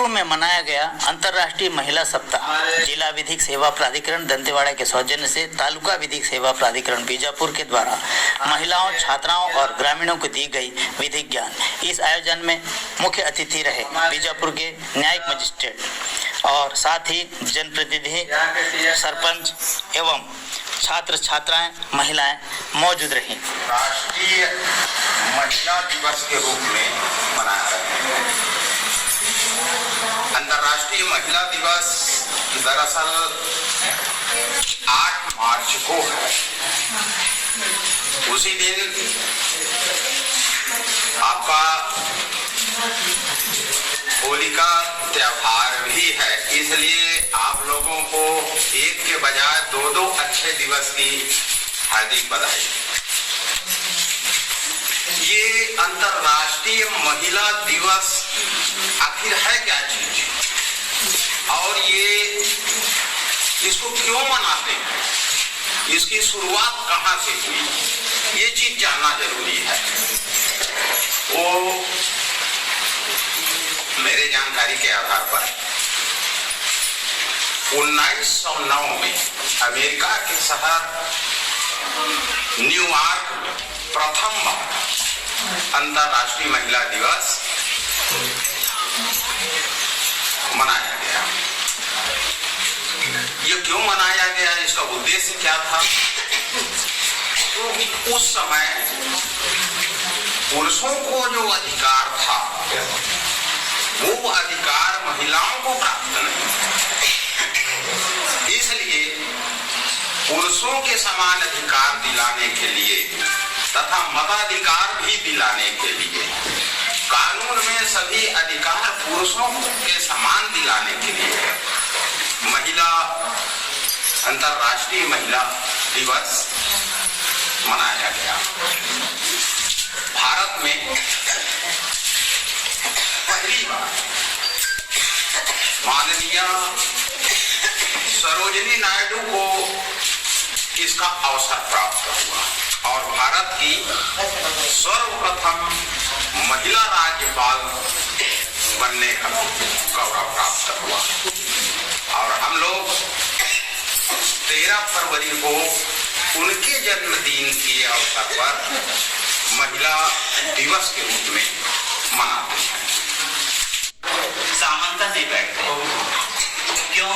बीजापुर में मनाया गया अंतर्राष्ट्रीय महिला सप्ताह जिला विधिक सेवा प्राधिकरण दंतेवाड़ा के सौजन्य से तालुका विधिक सेवा प्राधिकरण बीजापुर के द्वारा महिलाओं, छात्राओं और ग्रामीणों को दी गई विधिक ज्ञान। इस आयोजन में मुख्य अतिथि रहे बीजापुर के न्यायिक मजिस्ट्रेट और साथ ही जनप्रतिनिधि, सरपंच एवं छात्र छात्राएं, महिलाएं मौजूद रहीं। राष्ट्रीय महिला दिवस के रूप में मनाया रहे हैं। अंतर्राष्ट्रीय महिला दिवस दरअसल 8 मार्च को है। उसी दिन आपका होली का त्योहार भी है, इसलिए आप लोगों को एक के बजाय 2 अच्छे दिवस की हार्दिक बधाई। ये अंतर्राष्ट्रीय महिला दिवस आखिर है क्या चीज और ये इसको क्यों मनाते हैं, इसकी शुरुआत कहाँ से हुई, ये चीज जानना जरूरी है। वो मेरे जानकारी के आधार पर 1909 में अमेरिका के शहर न्यूयॉर्क में प्रथम बार अंतर्राष्ट्रीय महिला दिवस मनाया गया। ये क्यों मनाया गया, इसका उद्देश्य क्या था? तो उस समय पुरुषों को जो अधिकार था वो अधिकार महिलाओं को प्राप्त नहीं, इसलिए पुरुषों के समान अधिकार दिलाने के लिए तथा मताधिकार भी दिलाने के लिए, कानून में सभी अधिकार पुरुषों के समान दिलाने के लिए महिला अंतर्राष्ट्रीय महिला दिवस मनाया गया। भारत में पहली बार माननीय सरोजिनी नायडू को इसका अवसर प्राप्त हुआ और भारत की सर्वप्रथम महिला राज्यपाल बनने का गौरव प्राप्त हुआ और हम लोग 13 फरवरी को उनके जन्मदिन के अवसर पर महिला दिवस के रूप में मनाते हैं। सामंता नहीं बैठते, क्यों?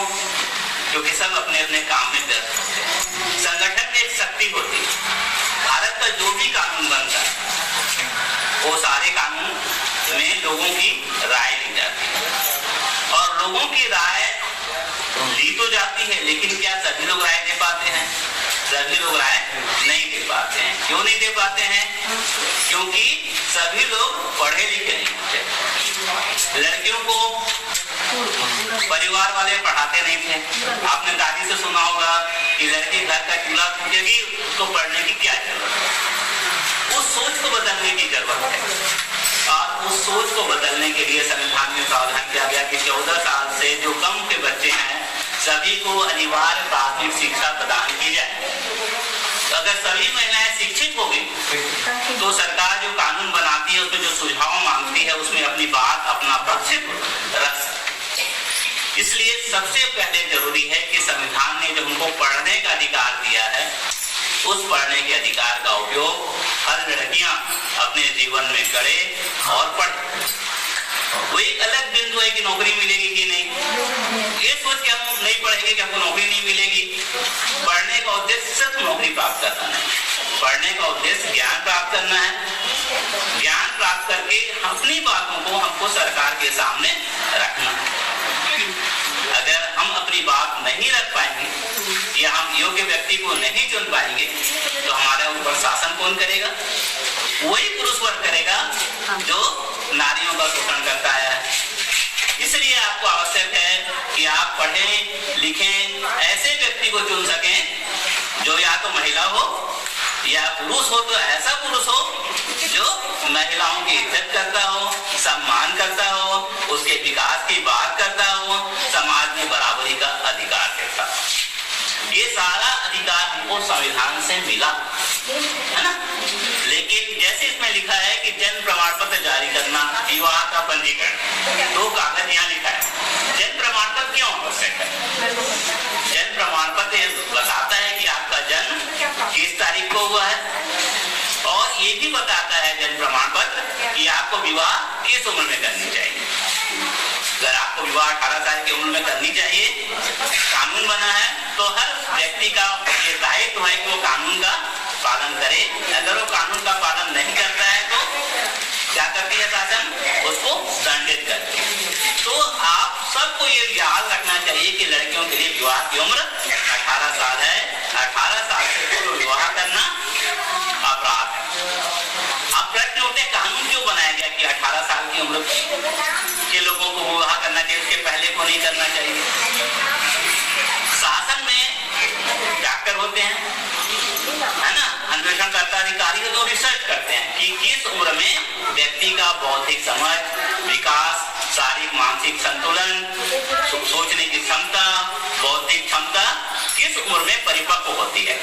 क्योंकि सब अपने अपने काम में व्यस्त होते हैं। संगठन में एक शक्ति होती है। भारत का जो भी कानून बनता है वो सारे कानून में लोगों की राय ली जाती है और लोगों की राय ली तो जाती है, लेकिन क्या सभी लोग राय दे पाते हैं? सभी लोग राय नहीं दे पाते हैं। क्यों नहीं दे पाते हैं? क्योंकि सभी लोग पढ़े लिखे नहीं होते। लड़कियों को परिवार वाले पढ़ाते नहीं थे। आपने दादी से सुना होगा कि लड़की घर का चूल्हा फूकेगी, उसको पढ़ने की क्या जरूरत है? उस सोच को बदलने की जरूरत है और उस सोच को बदलने के लिए संविधान में प्रावधान किया गया कि 14 साल से जो कम के बच्चे हैं सभी को अनिवार्य प्राथमिक शिक्षा प्रदान की जाए। तो अगर सभी महिलाएं शिक्षित होगी तो सरकार जो कानून बनाती है उसमें जो सुझाव मांगती है उसमें अपनी बात, अपना पक्ष रख सकती है। इसलिए सबसे पहले जरूरी है कि संविधान ने जो हमको पढ़ने का अधिकार दिया है उस पढ़ने के अधिकार का उपयोग हर लड़कियां अपने जीवन में करे और पढ़े। वो एक अलग बिंदु है कि नौकरी मिलेगी कि नहीं, ये सोच के हम नहीं पढ़ेंगे कि हमको नौकरी नहीं मिलेगी। पढ़ने का उद्देश्य सिर्फ नौकरी प्राप्त करना नहीं, पढ़ने का उद्देश्य ज्ञान प्राप्त करना है। ज्ञान प्राप्त करके अपनी बातों को हमको सरकार के सामने रखना है। अगर हम अपनी बात नहीं रख पाएंगे या हम योग्य व्यक्ति को नहीं चुन पाएंगे तो हमारे ऊपर शासन कौन करेगा? वही पुरुष वर्ग करेगा जो नारियों का शोषण करता है। इसलिए आपको आवश्यक है कि आप पढ़ें लिखें, ऐसे व्यक्ति को चुन सकें जो या तो महिला हो या पुरुष हो, तो ऐसा पुरुष हो जो महिलाओं की इज्जत करता हो, सम्मान करता हो, उसके विकास की बात करता हो, समाज में बराबरी का अधिकार देता हो। ये सारा अधिकार हमको संविधान से मिला है ना। लेकिन जैसे इसमें लिखा है कि जन्म प्रमाण पत्र जारी करना, विवाह का पंजीकरण, 2 कागज यहाँ लिखा है। जन्म प्रमाण पत्र क्यों आवश्यक है? जन्म प्रमाण पत्र बताता है कि आपका जन्म किस तारीख को हुआ है, और ये भी बताता है जन्म प्रमाण पत्र कि आपको विवाह किस उम्र में करनी चाहिए। अगर आपको विवाह 18 साल की उम्र में करनी चाहिए, कानून बना है, तो हर व्यक्ति का ये दायित्व है कि वो कानून का पालन करे। अगर वो कानून का पालन नहीं करता है तो क्या करती है शासन? उसको दंडित करती है। तो आप सबको ये याद रखना चाहिए कि लड़कियों के लिए विवाह की उम्र 18 साल है। 18 साल से पूर्व विवाह करना अपराध है। अब प्रश्न उठे, कानून क्यों बनाया गया कि 18 साल की उम्र के लोगों को विवाह करना चाहिए, उसके पहले को नहीं करना चाहिए? शासन में डॉक्टर होते हैं, है ना, अन्वेषणकर्ता अधिकारी तो रिसर्च करते हैं कि किस उम्र में व्यक्ति का बौद्धिक समझ, विकास, शारीरिक मानसिक संतुलन, सोचने की क्षमता, बौद्धिक क्षमता किस उम्र में परिपक्व होती है।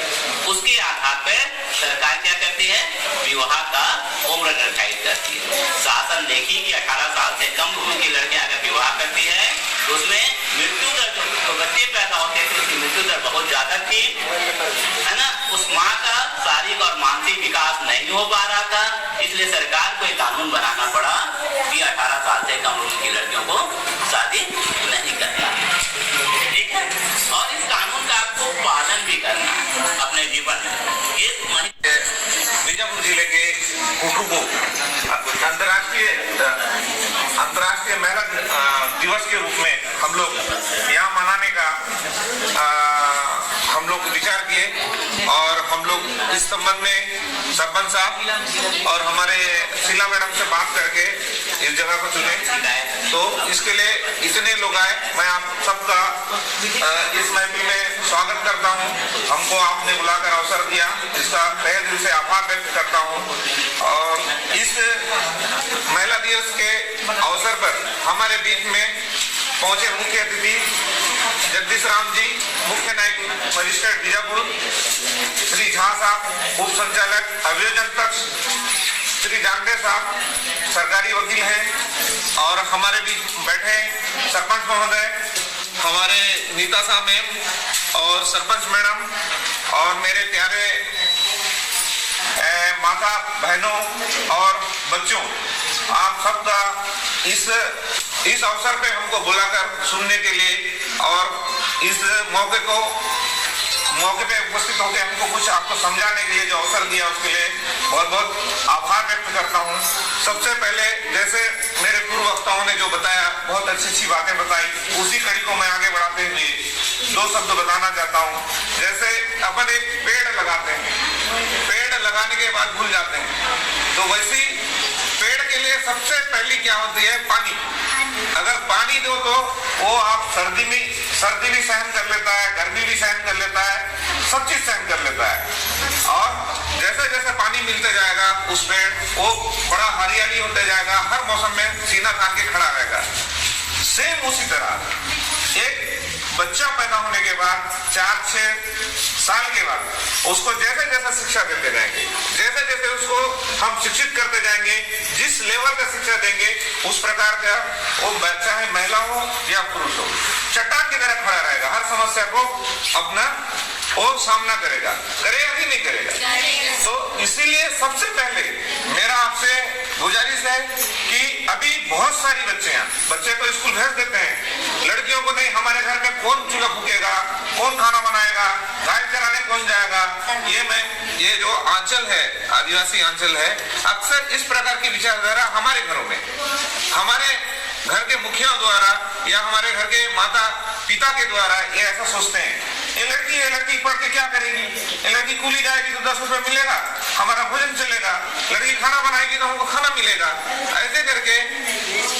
उसके आधार पर सरकार क्या करती है? विवाह का उम्र निर्धारित करती है। शासन देखी कि 18 साल से कम उम्र की लड़कियां अगर विवाह करती है तो उसमें मृत्यु दर, जो बच्चे पैदा होते थे उसकी मृत्यु दर बहुत ज्यादा थी, है ना। उस माँ का शारीरिक और मानसिक विकास नहीं हो पा रहा था, इसलिए सरकार को एक कानून बनाना पड़ा कि 18 साल से कम उम्र की लड़कियों को शादी नहीं करना, ठीक है। और इस कानून का आपको पालन भी करना है अपने जीवन में। ये बीजापुर जिले के कुटुबो अंतर्राष्ट्रीय महिला दिवस के रूप में हम लोग यहाँ मनाने का हम लोग विचार किए, और हम लोग इस संबंध में सरपंच साहब और हमारे शीला मैडम से बात करके इस जगह को चुने। तो इसके लिए इतने लोग आए, मैं आप सबका इस महफिल में स्वागत करता हूँ। हमको आपने बुलाकर अवसर दिया, इसका तहे दिल से आभार व्यक्त करता हूँ। और इस महिला दिवस के अवसर पर हमारे बीच में पहुंचे मुख्य अतिथि जगदीश राम जी, मुख्य न्यायिक मजिस्ट्रेट बीजापुर, श्री झा साहब उप संचालक अभियोजन कक्ष, श्री डांगरे साहब सरकारी वकील हैं, और हमारे बीच बैठे सरपंच महोदय, हमारे नीता साहब मैम और सरपंच मैडम, और मेरे प्यारे माता बहनों और बच्चों, आप सबका इस अवसर पे हमको बुलाकर सुनने के लिए और इस मौके पे उपस्थित होकर हमको कुछ आपको समझाने के लिए जो अवसर दिया उसके लिए बहुत बहुत आभार व्यक्त करता हूँ। सबसे पहले जैसे मेरे पूर्व वक्ताओं ने जो बताया, बहुत अच्छी बातें बताई, उसी कड़ी को मैं आगे बढ़ाते हुए 2 शब्द बताना चाहता हूँ। जैसे अपन एक पेड़ लगाते हैं, पेड़ लगाने के बाद भूल जाते हैं, तो वैसे पेड़ के लिए सबसे पहली क्या होती है? पानी। अगर पानी दो तो वो आप सर्दी भी सहन कर लेता है, गर्मी भी सहन कर लेता है, सब चीज सहन कर लेता है। और जैसे जैसे पानी मिलते जाएगा उस पेड़ वो बड़ा हरियाली होते जाएगा, हर मौसम में सीना तान के खड़ा रहेगा। सेम उसी तरह एक बच्चा पैदा होने के बाद 4-6 साल के बाद उसको जैसे जैसे शिक्षा देते जाएंगे, जैसे जैसे उसको हम शिक्षित करते जाएंगे, जिस लेवल का शिक्षा देंगे उस प्रकार का वो बच्चा है, महिला हो या पुरुष हो, चट्टान की तरह खड़ा रहेगा, हर समस्या को अपना और सामना करेगा कि नहीं करेगा। तो इसीलिए सबसे पहले मेरा आपसे गुजारिश है कि अभी बहुत सारी बच्चे तो स्कूल भेज देते हैं, लड़कियों को नहीं, हमारे घर में कौन चूल्हा फूकेगा, कौन खाना बनाएगा, गाय चराने कौन जाएगा। ये जो आंचल है, आदिवासी आंचल है, अक्सर इस प्रकार की विचारधारा हमारे घरों में, हमारे घर के मुखियाओं द्वारा या हमारे घर के माता पिता के द्वारा ये ऐसा सोचते हैं, ये लड़की पढ़ के क्या करेगी, ये लड़की कूली जाएगी तो 10 रुपए मिलेगा, हमारा भोजन चलेगा, लड़की खाना बनाएगी तो हमको खाना मिलेगा, ऐसे करके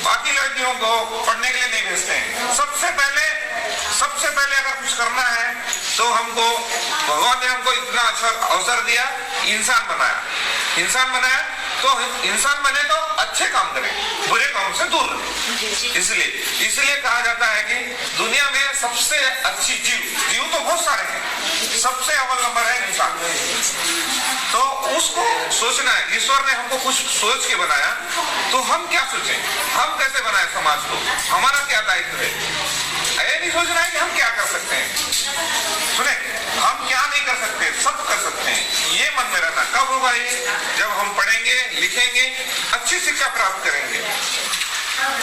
बाकी लड़कियों को पढ़ने के लिए नहीं भेजते हैं। सबसे पहले अगर कुछ करना है तो हमको भगवान ने हमको इतना अच्छा अवसर दिया, इंसान बनाया, तो इंसान बने तो अच्छे काम करें, बुरे काम से दूर रहे। इसलिए कहा जाता है कि दुनिया में सबसे अच्छी जीव तो बहुत सारे हैं, सबसे अव्वल नंबर है इंसान। तो उसको सोचना है, ईश्वर ने हमको कुछ सोच के बनाया, तो हम क्या सोचें, हम कैसे बनाए समाज को, हमारा क्या दायित्व है। ये नहीं सोचना है कि हम क्या कर सकते हैं, सुने, हम क्या नहीं कर सकते, सब कर सकते हैं, ये मन में रहना। कब होगा ये? जब हम पढ़ेंगे, लिखेंगे, अच्छी शिक्षा प्राप्त करेंगे।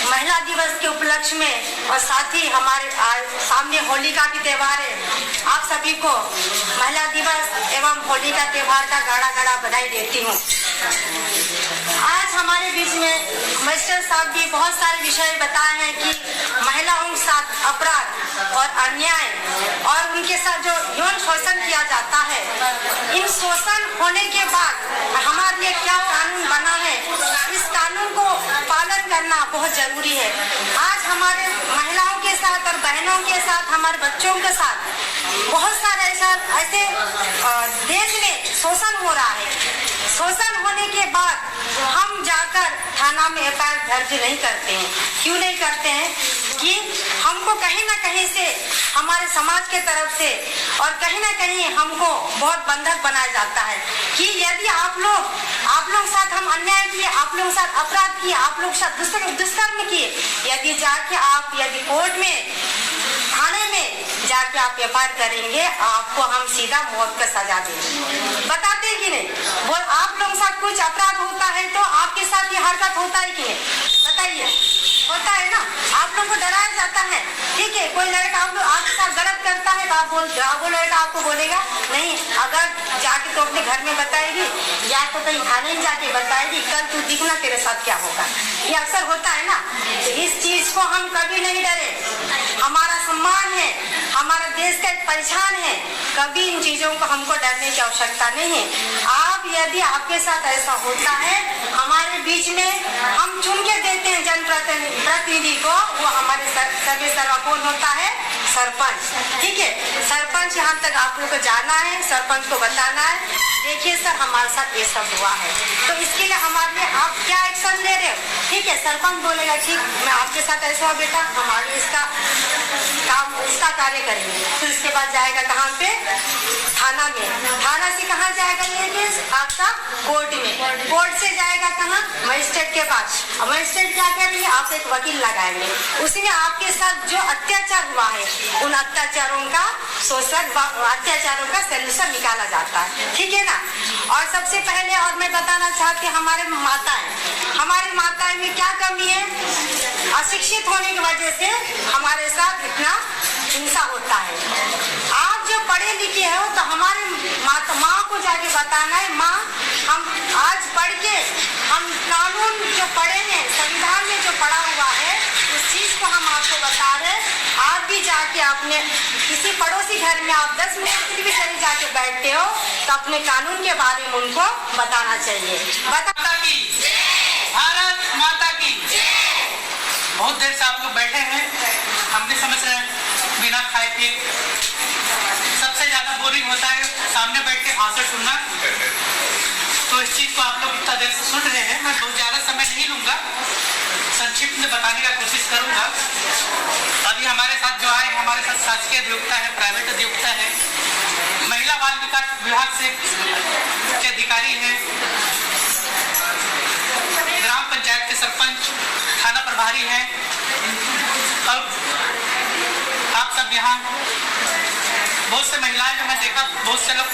महिला दिवस के उपलक्ष्य में और साथ ही हमारे सामने होलिका की त्योहार है, आप सभी को महिला दिवस एवं होलिका त्योहार का गाढ़ा गाढ़ा बधाई देती हूँ। आज हमारे बीच में मास्टर साहब भी बहुत सारे विषय बताए हैं कि महिलाओं के साथ अपराध और अन्याय और उनके साथ जो यौन शोषण किया जाता है, इन शोषण होने के बाद हमारे लिए क्या कानून बना है, इस कानून को पालन करना बहुत जरूरी है। आज हमारे महिलाओं के साथ और बहनों के साथ, हमारे बच्चों के साथ बहुत सारे ऐसे देश में शोषण हो रहा है। शोषण होने के बाद हम जाकर थाना में एफआईआर दर्ज नहीं करते हैं। क्यों नहीं करते हैं? कि हमको कहीं ना कहीं से, हमारे समाज के तरफ से और कहीं ना कहीं हमको बहुत बंधक बनाया जाता है कि यदि आप लोग साथ हम अन्याय किए, आप लोगों के साथ अपराध किए, आप लोग साथ दुष्कर्म किए, यदि कोर्ट में, थाने में जाके आप एफआईआर करेंगे, आपको हम सीधा मौत का सजा देंगे। बताते हैं कि नहीं? बोल, आप लोगों के साथ कुछ अपराध होता है तो आपके साथ ये हरकत होता है कि नहीं? बताइए, होता है ना? आप लोगों को डराया जाता है, ठीक है? कोई लड़का आपके साथ गलत करता है तो वो लड़का आपको बोलेगा नहीं, अगर जाके तो अपने घर में बताएगी या तो कहीं थाने में जाके बताएगी, कल तू दिखना तेरे साथ क्या होगा। ये अक्सर होता है ना। तो इस चीज को हम कभी नहीं डरे, हमारा सम्मान है, हमारा देश का एक पहचान है, कभी इन चीजों को हमको डरने की आवश्यकता नहीं है। आप यदि आपके साथ ऐसा होता है, हमारे बीच में हम चुन के देते हैं जनप्रतिनिधि को, वो हमारे सर्वेसर्वा कौन होता है? सरपंच, ठीक है? सरपंच यहाँ तक आप लोग को जाना है, सरपंच को बताना है, देखिए सर हमारे साथ ये सब हुआ है, तो इसके लिए हमारे लिए आप क्या एक्शन ले रहे हो, ठीक है? सरपंच बोलेगा ठीक, मैं आपके साथ ऐसा हो बेटा, हमारे इसका कार्य करेंगे। फिर उसके बाद जाएगा कहाँ पे? थाना में। थाना से कहाँ जाएगा ये केस? आपका कोर्ट में। कोर्ट से जाएगा कहाँ? मजिस्ट्रेट के पास। मजिस्ट्रेट क्या करेंगे? आप एक वकील लगाएंगे, उसमें आपके साथ जो अत्याचार हुआ है उन अत्याचारों का सलूशन निकाला जाता है, ठीक है ना? और सबसे पहले और मैं बताना चाहती हूँ, हमारी माताएं में क्या कमी है? अशिक्षित होने की वजह से हमारे साथ इतना हिंसा होता है। आप जो पढ़े लिखे हो तो हमारे माँ को जाके बताना है, माँ हम आज पढ़ के हम कानून जो पढ़े हैं, संविधान में जो पढ़ा हुआ है, उस चीज को हम आपको बता रहे हैं। आप भी जाके अपने किसी पड़ोसी घर में आप 10 मिनट के लिए भी चले जाके बैठते हो तो अपने कानून के बारे में उनको बताना चाहिए। भारत माता की। बहुत देर से आप लोग बैठे हैं, हम भी समझ रहे हैं, बिना खाए पिए सबसे ज्यादा बोरिंग होता है सामने बैठ के भाषण सुनना। तो इस चीज को आप लोग इतना देर से सुन रहे हैं, मैं बहुत ज्यादा समय नहीं लूंगा, संक्षिप्त में बताने का कोशिश करूंगा। अभी हमारे साथ जो आए, हमारे साथ शासकीय अधिवक्ता है, प्राइवेट अधिवक्ता है, महिला बाल विकास विभाग से के अधिकारी हैं, ग्राम पंचायत के सरपंच, थाना प्रभारी हैं, और आप सब यहाँ बहुत से महिलाएं जो मैं देखा, बहुत से लोग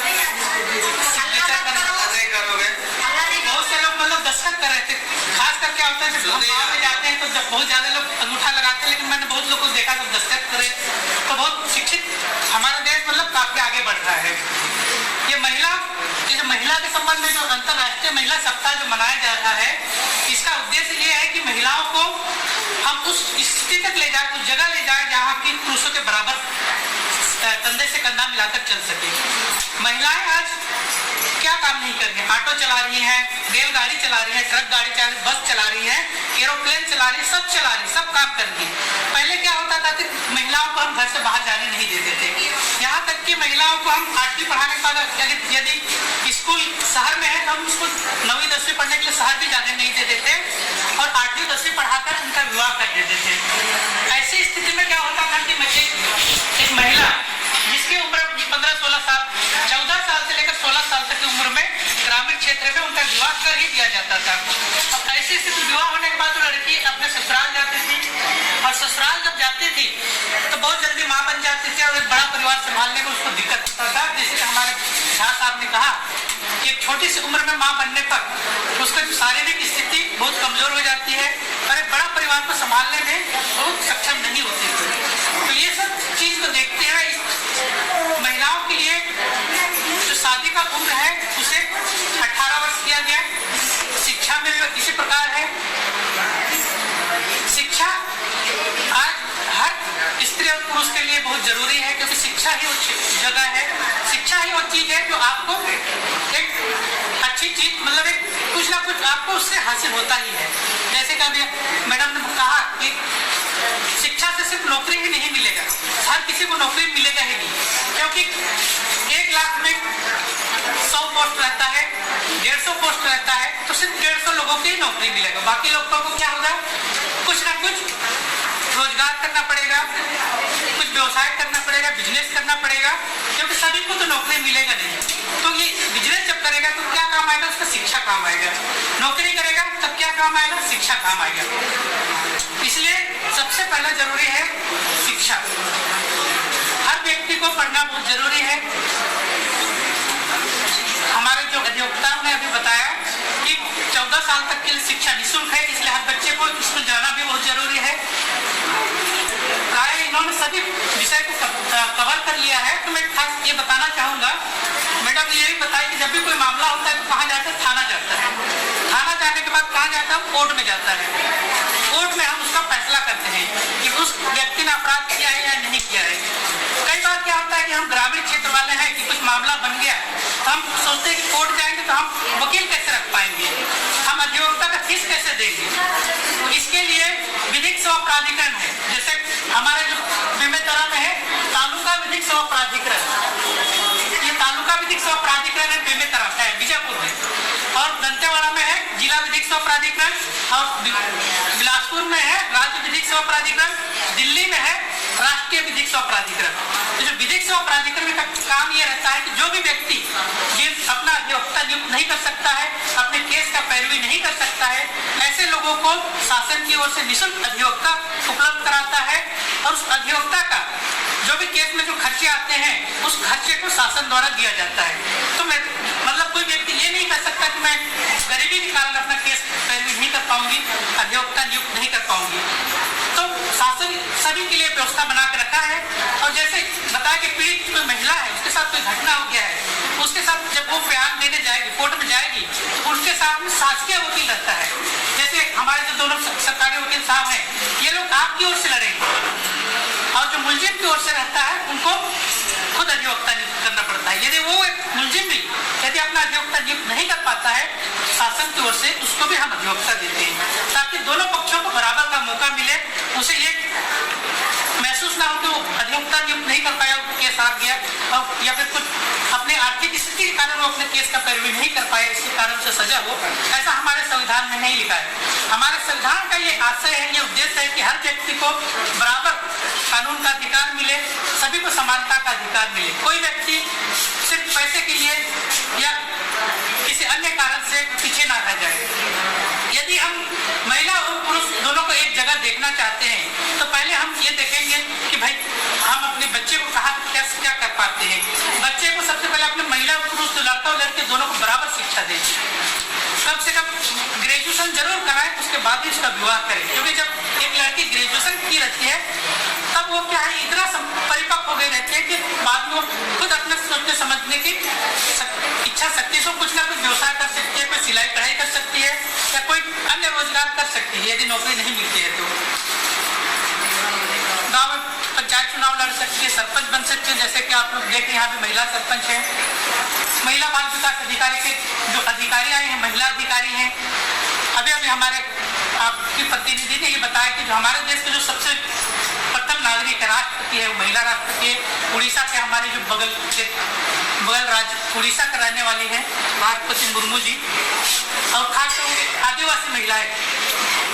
बहुत से लोग मतलब दस्तखत कर रहे थे। खास कर क्या होता है जब हम गाँव में जाते हैं तो जब बहुत ज्यादा लोग अंगूठा लगाते हैं, लेकिन मैंने बहुत लोगों को देखा जब दस्तखत करे तो बहुत शिक्षित हमारा देश मतलब काफी आगे बढ़ रहा है। ये जो महिला के संबंध में जो अंतर्राष्ट्रीय महिला सप्ताह जो मनाया जा रहा है, इसका उद्देश्य ये है कि महिलाओं को हम उस स्थिति तक ले जाए, उस जगह ले जाए जहाँ की पुरुषों के बराबर कंधे से कंधा मिलाकर चल सके। महिलाएं आज क्या काम नहीं कर रही हैं? ऑटो चला रही हैं, रेलगाड़ी चला रही हैं, ट्रक गाड़ी चला रही है, बस चला रही हैं, एरोप्लेन चला रही है, सब चला रही, सब काम कर रही है। पहले क्या होता था कि महिलाओं को हम घर से बाहर जाने नहीं देते थे, यहाँ तक कि महिलाओं को हम 8वीं पढ़ाने के बाद यदि स्कूल शहर में है तो हम उसको 9वीं 10वीं पढ़ने के लिए शहर जाता था। अब ऐसी स्थिति विवाह होने के बाद लड़की अपने ससुराल जाती थी और ससुराल जब जाती थी तो बहुत जल्दी माँ बन जाती थी और एक बड़ा परिवार संभालने में उसको दिक्कत होता था। जैसे हमारे झा साहब ने कहा कि एक छोटी सी उम्र में माँ बनने पर उसका शारीरिक स्थिति बहुत कमजोर हो जाती है और एक बड़ा परिवार को संभालने में बहुत सक्षम नहीं होती थी। तो ये सब चीज को देखते हुए महिलाओं के लिए जो शादी का उम्र है उसे 18 वर्ष किया गया। शिक्षा में भी इसी प्रकार है। शिक्षा आज हर स्त्री और पुरुष के लिए बहुत जरूरी है, क्योंकि शिक्षा ही वो जगह है, शिक्षा ही वो चीज है जो आपको एक अच्छी चीज, मतलब एक कुछ ना कुछ आपको उससे हासिल होता ही है। जैसे कि अभी मैडम ने कहा कि शिक्षा से सिर्फ नौकरी ही नहीं मिलेगा, हर किसी को नौकरी मिलेगा ही नहीं, क्योंकि 1 लाख में 100 पोस्ट रहता है, 150 पोस्ट रहता है, तो सिर्फ 150 लोगों की नौकरी मिलेगा। बाकी लोगों को क्या होगा, कुछ ना कुछ रोजगार करना पड़ेगा, कुछ व्यवसाय करना पड़ेगा, बिजनेस करना पड़ेगा, क्योंकि सभी को तो नौकरी मिलेगा नहीं। तो ये बिजनेस जब करेगा तो क्या काम आएगा, उसका शिक्षा काम आएगा। नौकरी करेगा तब क्या काम आएगा, शिक्षा काम आएगा। इसलिए सबसे पहला जरूरी है शिक्षा। हर व्यक्ति को पढ़ना बहुत जरूरी है। हमारे जो अधिवक्ताओं ने अभी बताया कि 14 साल तक के लिए शिक्षा निःशुल्क है, इसलिए हर बच्चे को स्कूल जाना भी बहुत जरूरी है। प्राय इन्होंने सभी विषय को कवर कर लिया है। तो मैं खास ये बताना चाहूंगा, मैडम ये भी बताया कि जब भी कोई मामला होता है तो कहाँ जाता है, थाना जाता है। थाना जाने के बाद कहाँ जाता है, कोर्ट में जाता है। कोर्ट में हम उसका फैसला करते हैं कि उस व्यक्ति ने अपराध किया है या नहीं किया है। कई बार क्या होता है कि हम ग्रामीण क्षेत्र वाले हैं कि कुछ मामला बन गया तो हम सोचते हैं कि कोर्ट जाएंगे तो हम वकील कैसे रख पाएंगे, हम अधिवक्ता का फीस कैसे देंगे। तो इसके लिए विधिक सेवा प्राधिकरण है, जैसे हमारे जो बेमेतरा में है तालुका विधिक सेवा प्राधिकरण, ये तालुका विधिक सेवा प्राधिकरण है बेमेतरा है बीजापुर में, और दंतेवाड़ा में है जिला विधिक सेवा प्राधिकरण, और बिलासपुर में है राज्य विधिक सेवा प्राधिकरण, दिल्ली में है राष्ट्रीय विधिक सेवा प्राधिकरण। तो जो विधिक सेवा प्राधिकरण का काम ये रहता है कि जो भी व्यक्ति अपना अधिवक्ता नियुक्त नहीं कर सकता है, अपने केस का पैरवी नहीं कर सकता है, ऐसे लोगों को शासन की ओर से निःशुल्क अधिवक्ता उपलब्ध कराता है, और उस अधिवक्ता का जो भी केस में जो खर्चे आते हैं उस खर्चे को शासन द्वारा दिया जाता है। तो मैं मतलब कोई व्यक्ति ये नहीं कर सकता कि मैं गरीबी के कारण अपना केस पैरवी नहीं कर पाऊंगी, अधिवक्ता नियुक्त नहीं कर पाऊंगी। तो शासन सभी के लिए व्यवस्था बना के रखा है। और जैसे बताया कि पीड़ित कोई महिला है, उसके साथ कोई घटना हो गया है, उसके साथ जब वो बयान देने जाएगी, कोर्ट में जाएगी, तो उनके साथ में शासकीय वकील रहता है। जैसे हमारे जो दोनों सरकारी वकील साहब हैं, ये लोग आपकी ओर से लड़ेंगे, और जो मुलजिम की ओर से रहता है उनको खुद अधिवक्ता नियुक्त करना पड़ता है। यदि वो एक मुलजिम भी यदि अपना अधिवक्ता नियुक्त नहीं कर पाता है, शासन की ओर से उसको भी हम अधिवक्ता देते हैं, ताकि दोनों पक्षों को बराबर का मौका मिले, उसे ये महसूस ना हो कि वो अधिवक्ता नियुक्त नहीं कर पाया, केस हार गया, और या फिर कुछ अपने आर्थिक स्थिति के कारण वो अपने केस का पैरवी नहीं कर पाए, इसके कारण से सजा हो। ऐसा हमारे संविधान में नहीं लिखा है। हमारे संविधान का ये आशय है, ये उद्देश्य है कि हर व्यक्ति को बराबर कानून का अधिकार मिले, सभी को समानता का अधिकार मिले। कोई व्यक्ति सिर्फ पैसे के लिए या किसी अन्य कारण से पीछे ना रह जाए। यदि हम महिला और पुरुष दोनों को एक जगह देखना चाहते हैं तो पहले हम ये देखेंगे कि भाई हम अपने बच्चे को कहाँ क्या कर पाते हैं। बच्चे को सबसे पहले अपने महिला और पुरुष, तो लड़का और लड़के दोनों को बराबर शिक्षा दें। कम से कम ग्रेजुएशन जरूर कराएं, उसके बाद ही उसका विवाह करें, क्योंकि जब एक लड़की ग्रेजुएशन की रहती है तब वो क्या है, इतना परिपक्व हो गई रहती है कि बाद में वो खुद अपने सोचने समझने की इच्छा शक्ति से कुछ ना कुछ व्यवसाय कर सकती है, कोई सिलाई कढ़ाई कर सकती है या कोई अन्य रोजगार कर सकती है, यदि नौकरी नहीं मिलती है तो। गाँव में पंचायत चुनाव लड़ सकती है, सरपंच बन सकती है, जैसे कि आप लोग देखें यहाँ पे महिला सरपंच है। महिला बाल विकास अधिकारी के जो अधिकारी आए हैं, महिला अधिकारी हैं। अभी अभी हमारे आपकी प्रतिनिधि ने ये बताया कि जो हमारे देश के जो सबसे प्रथम नागरिक है, राष्ट्रपति है, वो महिला राष्ट्रपति है। उड़ीसा के हमारे जो बगल राज्य उड़ीसा के रहने वाली है राष्ट्रपति मुर्मू जी, और खासकर आदिवासी महिला है।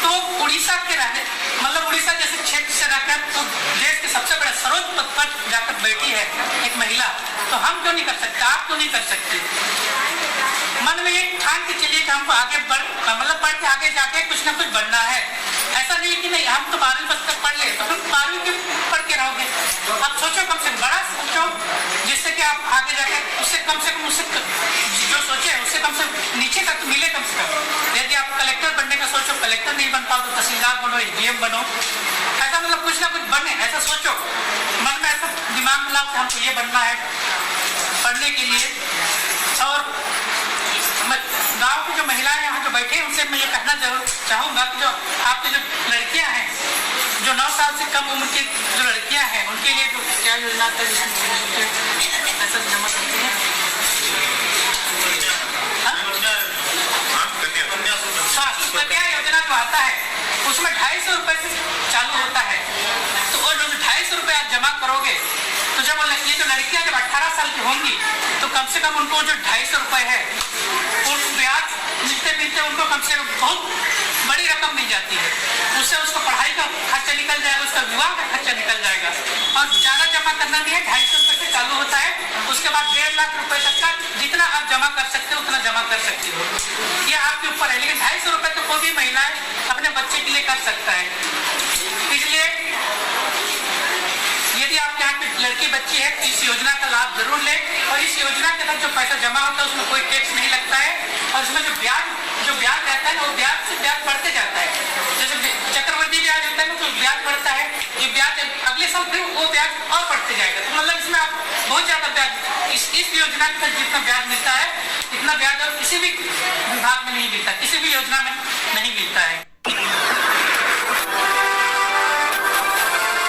तो उड़ीसा के रहने मतलब उड़ीसा जैसे क्षेत्र से रहकर तो देश के सबसे बड़े सर्वोच्च पद पर जाकर बैठी है एक महिला, तो हम क्यों नहीं कर सकते, आप क्यों नहीं कर सकते। मन में एक ठान के चलिए कि हमको आगे बढ़ ऐसा मतलब कुछ ना कुछ बने, ऐसा सोचो, मन में ऐसा दिमाग में लाओ कि हमको ये बनना है पढ़ने के लिए। और गांव की जो महिलाएं यहाँ जो बैठे हैं उनसे मैं ये कहना जरूर चाहूँगा कि जो आपकी जो लड़कियाँ हैं, जो 9 साल से कम उम्र की जो लड़कियाँ हैं, उनके लिए जो क्या योजना पैसा जमा करती है, कन्या योजना जो आता है उसमें 250 रुपए से चालू होता है। तो वो जो 250 रुपए आप जमा करोगे तो जब ये जो लड़कियां जब 18 साल की होंगी तो कम से कम उनको जो 250 रुपए है उन ब्याज मिलते मिलते उनको कम से कम बहुत बड़ी रकम मिल जाती है। उससे उसको पढ़ाई का खर्चा निकल जाएगा, उसका विवाह का खर्चा निकल जाएगा। और ज्यादा जमा करना नहीं है, 250 रुपए से चालू होता है। उसके बाद 1.5 लाख रुपए तक का जितना आप जमा कर सकते हो उतना जमा कर सकते हो, ये आपके ऊपर है। लेकिन 250 रुपए तो कोई भी महिलाएं अपने बच्चे के लिए कर सकता है। इसलिए यदि आपके यहाँ की लड़की बच्ची है तो इस योजना का लाभ जरूर ले। और इस योजना के तहत जो पैसा जमा होता है उसमें कोई टैक्स नहीं लगता है। और इसमें जो ब्याज रहता है वो ब्याज से ब्याज बढ़ते जाता है। जैसे चक्रवृद्धि ब्याज होता है तो ब्याज बढ़ता है, ये ब्याज अगले साल फिर वो ब्याज और बढ़ते जाएगा। तो मतलब इसमें आप बहुत ज्यादा ब्याज इस योजना के तहत जितना ब्याज मिलता है इतना ब्याज और किसी भी विभाग में नहीं मिलता, किसी भी योजना में नहीं मिलता है।